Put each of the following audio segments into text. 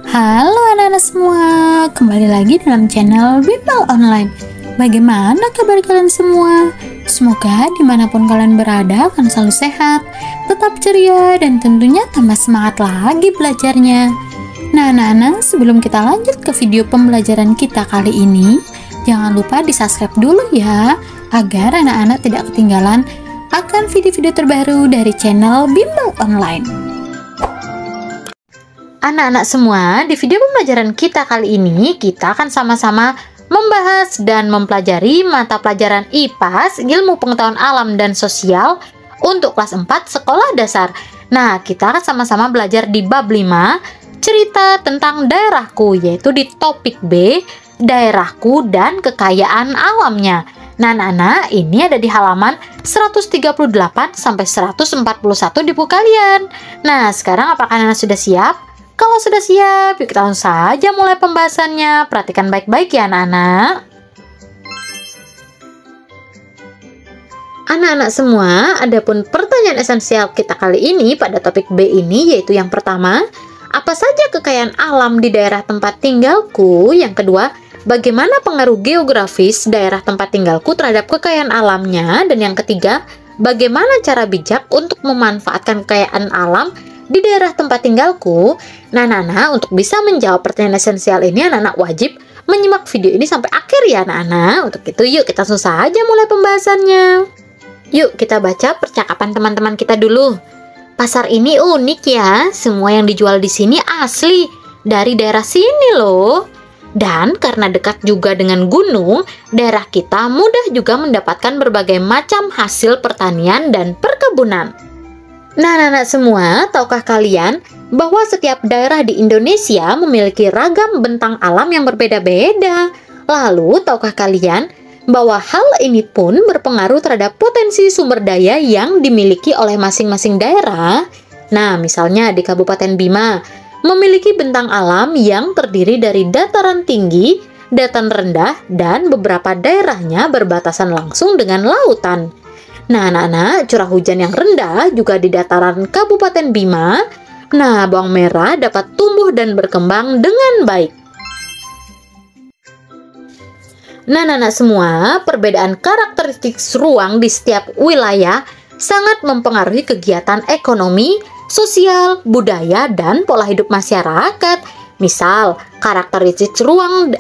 Halo anak-anak semua, kembali lagi dalam channel Bimbel Online. Bagaimana kabar kalian semua? Semoga dimanapun kalian berada akan selalu sehat, tetap ceria, dan tentunya tambah semangat lagi belajarnya. Nah anak-anak, sebelum kita lanjut ke video pembelajaran kita kali ini, jangan lupa di subscribe dulu ya, agar anak-anak tidak ketinggalan akan video-video terbaru dari channel Bimbel Online. Anak-anak semua, di video pembelajaran kita kali ini, kita akan sama-sama membahas dan mempelajari mata pelajaran IPAS, Ilmu Pengetahuan Alam dan Sosial, untuk kelas 4 sekolah dasar. Nah, kita akan sama-sama belajar di bab 5, cerita tentang daerahku, yaitu di topik B, daerahku dan kekayaan alamnya. Nah, anak-anak, ini ada di halaman 138 sampai 141 di buku kalian. Nah, sekarang apakah anak sudah siap? Kalau sudah siap, yuk kita langsung saja mulai pembahasannya. Perhatikan baik-baik ya anak-anak. Anak-anak semua, adapun pertanyaan esensial kita kali ini pada topik B ini, yaitu yang pertama, apa saja kekayaan alam di daerah tempat tinggalku? Yang kedua, bagaimana pengaruh geografis daerah tempat tinggalku terhadap kekayaan alamnya? Dan yang ketiga, bagaimana cara bijak untuk memanfaatkan kekayaan alam di daerah tempat tinggalku? Nah, anak-anak, untuk bisa menjawab pertanyaan esensial ini, anak-anak wajib menyimak video ini sampai akhir ya, anak-anak. Untuk itu, yuk kita langsung saja mulai pembahasannya. Yuk kita baca percakapan teman-teman kita dulu. Pasar ini unik ya, semua yang dijual di sini asli dari daerah sini loh. Dan karena dekat juga dengan gunung, daerah kita mudah juga mendapatkan berbagai macam hasil pertanian dan perkebunan. Nah, anak-anak semua, tahukah kalian bahwa setiap daerah di Indonesia memiliki ragam bentang alam yang berbeda-beda? Lalu, tahukah kalian bahwa hal ini pun berpengaruh terhadap potensi sumber daya yang dimiliki oleh masing-masing daerah? Nah, misalnya di Kabupaten Bima memiliki bentang alam yang terdiri dari dataran tinggi, dataran rendah, dan beberapa daerahnya berbatasan langsung dengan lautan. Nah, anak-anak, curah hujan yang rendah juga di dataran Kabupaten Bima. Nah, bawang merah dapat tumbuh dan berkembang dengan baik. Nah, anak-anak semua, perbedaan karakteristik ruang di setiap wilayah sangat mempengaruhi kegiatan ekonomi, sosial, budaya, dan pola hidup masyarakat. Misal, karakteristik ruang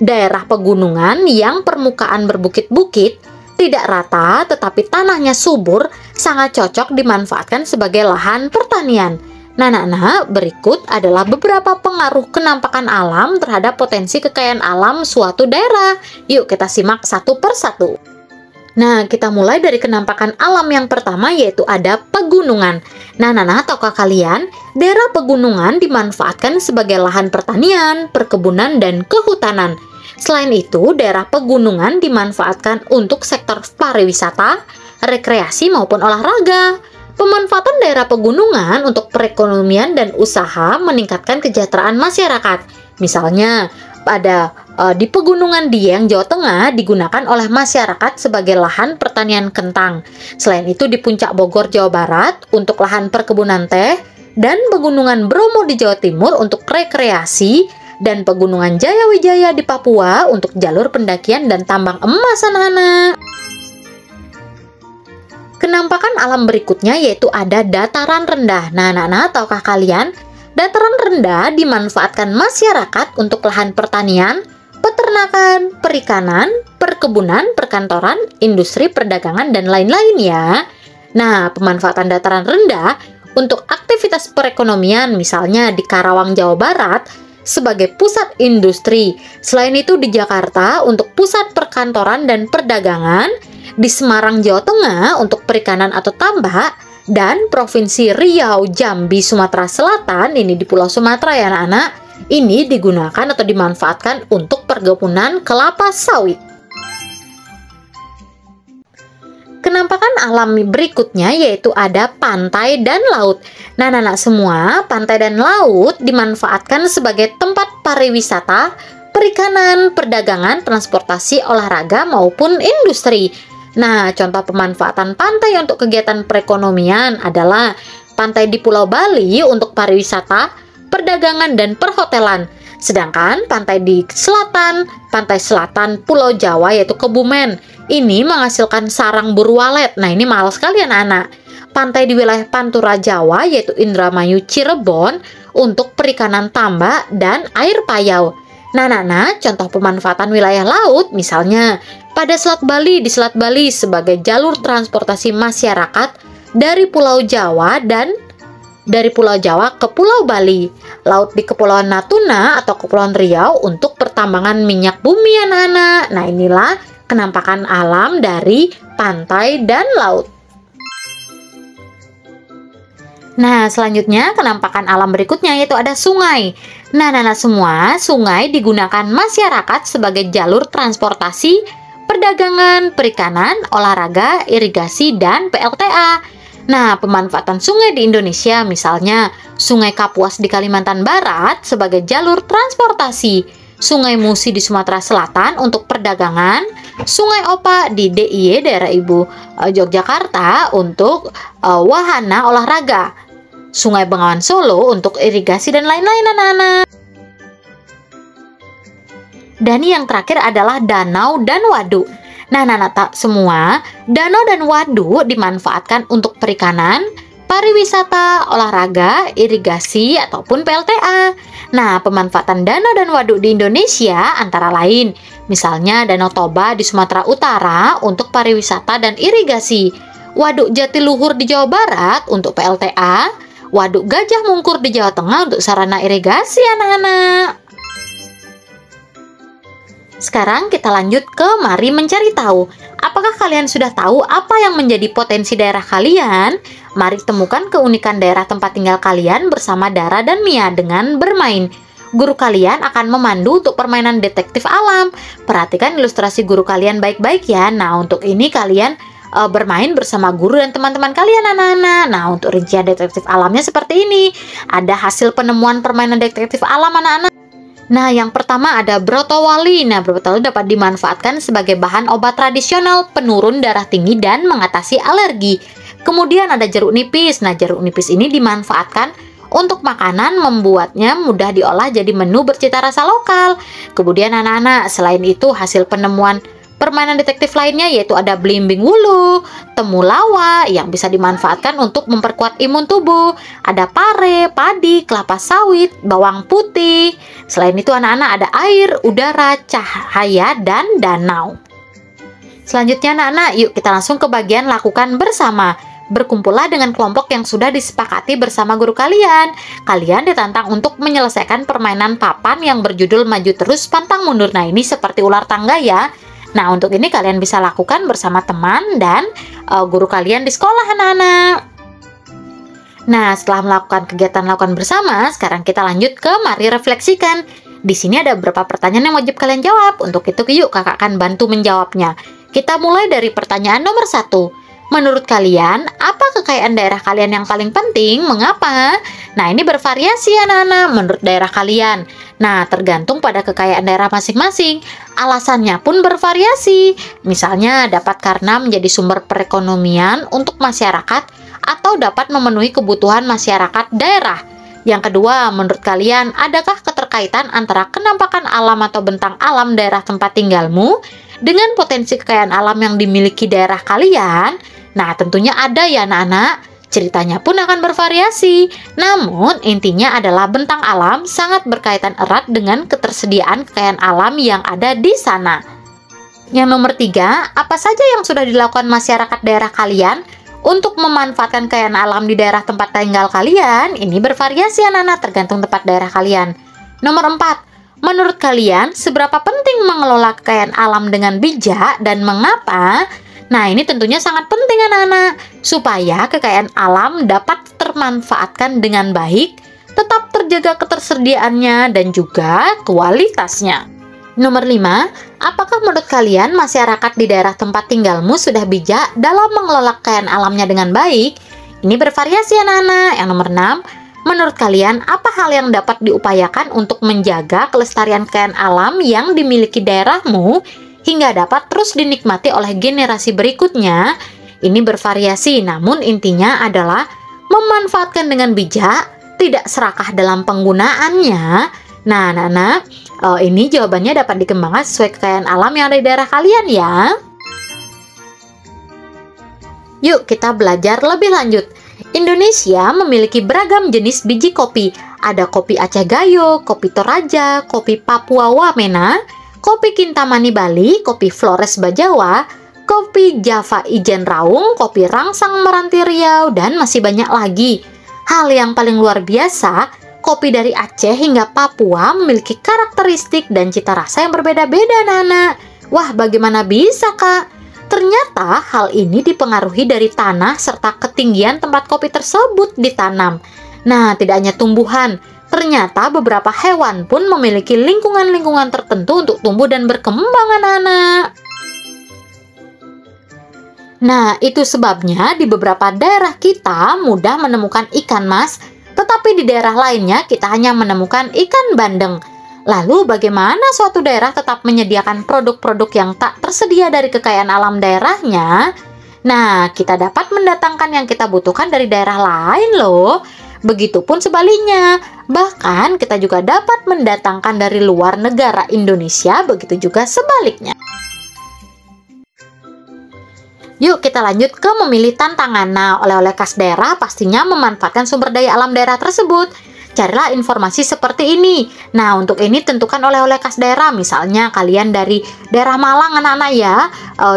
daerah pegunungan yang permukaan berbukit-bukit, tidak rata tetapi tanahnya subur, sangat cocok dimanfaatkan sebagai lahan pertanian. Nah, anak-anak, berikut adalah beberapa pengaruh kenampakan alam terhadap potensi kekayaan alam suatu daerah. Yuk kita simak satu persatu. Nah, kita mulai dari kenampakan alam yang pertama, yaitu ada pegunungan. Nah, anak-anak, tahukah kalian, daerah pegunungan dimanfaatkan sebagai lahan pertanian, perkebunan, dan kehutanan. Selain itu, daerah pegunungan dimanfaatkan untuk sektor pariwisata, rekreasi, maupun olahraga. Pemanfaatan daerah pegunungan untuk perekonomian dan usaha meningkatkan kesejahteraan masyarakat. Misalnya, di Pegunungan Dieng, Jawa Tengah digunakan oleh masyarakat sebagai lahan pertanian kentang. Selain itu, di Puncak Bogor, Jawa Barat untuk lahan perkebunan teh, dan Pegunungan Bromo di Jawa Timur untuk rekreasi, dan Pegunungan Jayawijaya di Papua untuk jalur pendakian dan tambang emas, anak-anak. Kenampakan alam berikutnya yaitu ada dataran rendah. Nah, anak-anak, tahukah kalian, dataran rendah dimanfaatkan masyarakat untuk lahan pertanian, peternakan, perikanan, perkebunan, perkantoran, industri, perdagangan, dan lain-lain ya. Nah, pemanfaatan dataran rendah untuk aktivitas perekonomian, misalnya di Karawang, Jawa Barat, sebagai pusat industri. Selain itu di Jakarta untuk pusat perkantoran dan perdagangan, di Semarang, Jawa Tengah untuk perikanan atau tambak, dan Provinsi Riau, Jambi, Sumatera Selatan, ini di Pulau Sumatera ya anak-anak, ini digunakan atau dimanfaatkan untuk perkebunan kelapa sawit. Kenampakan alam berikutnya yaitu ada pantai dan laut. Nah, anak-anak semua, pantai dan laut dimanfaatkan sebagai tempat pariwisata, perikanan, perdagangan, transportasi, olahraga, maupun industri. Nah, contoh pemanfaatan pantai untuk kegiatan perekonomian adalah pantai di Pulau Bali untuk pariwisata, perdagangan, dan perhotelan. Sedangkan pantai selatan Pulau Jawa yaitu Kebumen, ini menghasilkan sarang burung walet. Nah, ini mahal sekali anak-anak. Pantai di wilayah Pantura Jawa yaitu Indramayu Cirebon untuk perikanan tambak dan air payau. Nah, anak-anak, contoh pemanfaatan wilayah laut misalnya pada Selat Bali, di Selat Bali sebagai jalur transportasi masyarakat dari Pulau Jawa ke Pulau Bali. Laut di Kepulauan Natuna atau Kepulauan Riau untuk pertambangan minyak bumi anak-anak. Nah, inilah kenampakan alam dari pantai dan laut. Nah, selanjutnya kenampakan alam berikutnya yaitu ada sungai. Nah, anak-anak semua, sungai digunakan masyarakat sebagai jalur transportasi, perdagangan, perikanan, olahraga, irigasi, dan PLTA. Nah, pemanfaatan sungai di Indonesia misalnya Sungai Kapuas di Kalimantan Barat sebagai jalur transportasi, Sungai Musi di Sumatera Selatan untuk perdagangan, Sungai Opa di DIY daerah Ibu Yogyakarta untuk wahana olahraga, Sungai Bengawan Solo untuk irigasi dan lain-lain anak-anak. Dan yang terakhir adalah danau dan waduk. Nah, anak-anak semua, danau dan waduk dimanfaatkan untuk perikanan, pariwisata, olahraga, irigasi, ataupun PLTA. Nah, pemanfaatan danau dan waduk di Indonesia antara lain, misalnya Danau Toba di Sumatera Utara untuk pariwisata dan irigasi, Waduk Jatiluhur di Jawa Barat untuk PLTA, Waduk Gajah Mungkur di Jawa Tengah untuk sarana irigasi anak-anak. Sekarang kita lanjut ke mari mencari tahu. Apakah kalian sudah tahu apa yang menjadi potensi daerah kalian? Mari temukan keunikan daerah tempat tinggal kalian bersama Dara dan Mia dengan bermain. Guru kalian akan memandu untuk permainan detektif alam. Perhatikan ilustrasi guru kalian baik-baik ya. Nah, untuk ini kalian bermain bersama guru dan teman-teman kalian anak-anak. Nah, untuk rincian detektif alamnya seperti ini. Ada hasil penemuan permainan detektif alam anak-anak. Nah, yang pertama ada brotowali. Nah, brotowali dapat dimanfaatkan sebagai bahan obat tradisional penurun darah tinggi dan mengatasi alergi. Kemudian ada jeruk nipis. Nah, jeruk nipis ini dimanfaatkan untuk makanan, membuatnya mudah diolah jadi menu bercita rasa lokal. Kemudian anak-anak, selain itu hasil penemuan permainan detektif lainnya yaitu ada belimbing wulu, temulawak yang bisa dimanfaatkan untuk memperkuat imun tubuh, ada pare, padi, kelapa sawit, bawang putih. Selain itu anak-anak ada air, udara, cahaya, dan danau. Selanjutnya anak-anak, yuk kita langsung ke bagian lakukan bersama. Berkumpullah dengan kelompok yang sudah disepakati bersama guru kalian. Kalian ditantang untuk menyelesaikan permainan papan yang berjudul maju terus pantang mundur. Nah, ini seperti ular tangga ya. Nah, untuk ini kalian bisa lakukan bersama teman dan guru kalian di sekolah anak-anak. Nah, setelah melakukan kegiatan lakukan bersama, sekarang kita lanjut ke mari refleksikan. Di sini ada beberapa pertanyaan yang wajib kalian jawab. Untuk itu, yuk kakak akan bantu menjawabnya. Kita mulai dari pertanyaan nomor 1. Menurut kalian, apa kekayaan daerah kalian yang paling penting? Mengapa? Nah, ini bervariasi anak-anak menurut daerah kalian. Nah, tergantung pada kekayaan daerah masing-masing. Alasannya pun bervariasi. Misalnya, dapat karena menjadi sumber perekonomian untuk masyarakat atau dapat memenuhi kebutuhan masyarakat daerah. Yang kedua, menurut kalian, adakah keterkaitan antara kenampakan alam atau bentang alam daerah tempat tinggalmu dengan potensi kekayaan alam yang dimiliki daerah kalian? Nah, tentunya ada ya anak-anak. Ceritanya pun akan bervariasi. Namun, intinya adalah bentang alam sangat berkaitan erat dengan ketersediaan kekayaan alam yang ada di sana. Yang nomor 3, apa saja yang sudah dilakukan masyarakat daerah kalian untuk memanfaatkan kekayaan alam di daerah tempat tinggal kalian? Ini bervariasi anak-anak tergantung tempat daerah kalian. Nomor 4, menurut kalian seberapa penting mengelola kekayaan alam dengan bijak dan mengapa? Nah, ini tentunya sangat penting anak-anak, supaya kekayaan alam dapat termanfaatkan dengan baik, tetap terjaga ketersediaannya dan juga kualitasnya. Nomor 5, apakah menurut kalian masyarakat di daerah tempat tinggalmu sudah bijak dalam mengelola kekayaan alamnya dengan baik? Ini bervariasi anak-anak. Yang nomor 6, menurut kalian apa hal yang dapat diupayakan untuk menjaga kelestarian kekayaan alam yang dimiliki daerahmu hingga dapat terus dinikmati oleh generasi berikutnya? Ini bervariasi, namun intinya adalah memanfaatkan dengan bijak, tidak serakah dalam penggunaannya? Nah, anak-anak, ini jawabannya dapat dikembangkan sesuai kekayaan alam yang ada di daerah kalian ya. Yuk kita belajar lebih lanjut. Indonesia memiliki beragam jenis biji kopi. Ada kopi Aceh Gayo, kopi Toraja, kopi Papua Wamena, kopi Kintamani Bali, kopi Flores Bajawa, kopi Java Ijen Raung, kopi Rangsang Meranti Riau, dan masih banyak lagi. Hal yang paling luar biasa, kopi dari Aceh hingga Papua memiliki karakteristik dan cita rasa yang berbeda-beda, anak-anak. Wah, bagaimana bisa, Kak? Ternyata hal ini dipengaruhi dari tanah serta ketinggian tempat kopi tersebut ditanam. Nah, tidak hanya tumbuhan, ternyata beberapa hewan pun memiliki lingkungan-lingkungan tertentu untuk tumbuh dan berkembang, anak-anak. Nah, itu sebabnya di beberapa daerah kita mudah menemukan ikan mas, tetapi di daerah lainnya kita hanya menemukan ikan bandeng. Lalu bagaimana suatu daerah tetap menyediakan produk-produk yang tak tersedia dari kekayaan alam daerahnya? Nah, kita dapat mendatangkan yang kita butuhkan dari daerah lain loh. Begitupun sebaliknya, bahkan kita juga dapat mendatangkan dari luar negara Indonesia, begitu juga sebaliknya. Yuk kita lanjut ke memilih tantangan. Nah, oleh-oleh khas daerah pastinya memanfaatkan sumber daya alam daerah tersebut. Carilah informasi seperti ini. Nah, untuk ini tentukan oleh-oleh khas daerah. Misalnya kalian dari daerah Malang, anak-anak ya,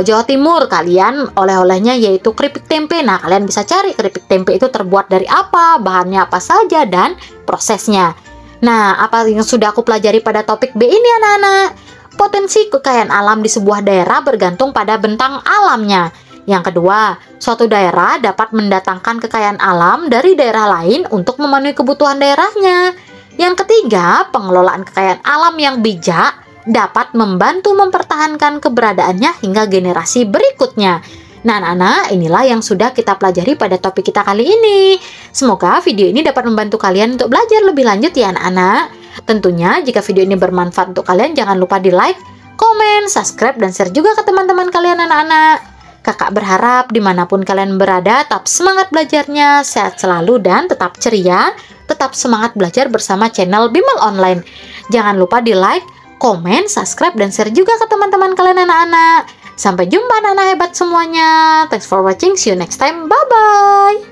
Jawa Timur, kalian oleh-olehnya yaitu keripik tempe. Nah, kalian bisa cari keripik tempe itu terbuat dari apa, bahannya apa saja, dan prosesnya. Nah, apa yang sudah aku pelajari pada topik B ini, anak-anak? Potensi kekayaan alam di sebuah daerah bergantung pada bentang alamnya. Yang kedua, suatu daerah dapat mendatangkan kekayaan alam dari daerah lain untuk memenuhi kebutuhan daerahnya. Yang ketiga, pengelolaan kekayaan alam yang bijak dapat membantu mempertahankan keberadaannya hingga generasi berikutnya. Nah, anak-anak, inilah yang sudah kita pelajari pada topik kita kali ini. Semoga video ini dapat membantu kalian untuk belajar lebih lanjut ya, anak-anak. Tentunya, jika video ini bermanfaat untuk kalian, jangan lupa di like, komen, subscribe, dan share juga ke teman-teman kalian, anak-anak. Kakak berharap dimanapun kalian berada, tetap semangat belajarnya, sehat selalu, dan tetap ceria, tetap semangat belajar bersama channel Bimbel Online. Jangan lupa di like, komen, subscribe, dan share juga ke teman-teman kalian, anak-anak. Sampai jumpa anak-anak hebat semuanya. Thanks for watching, see you next time, bye-bye.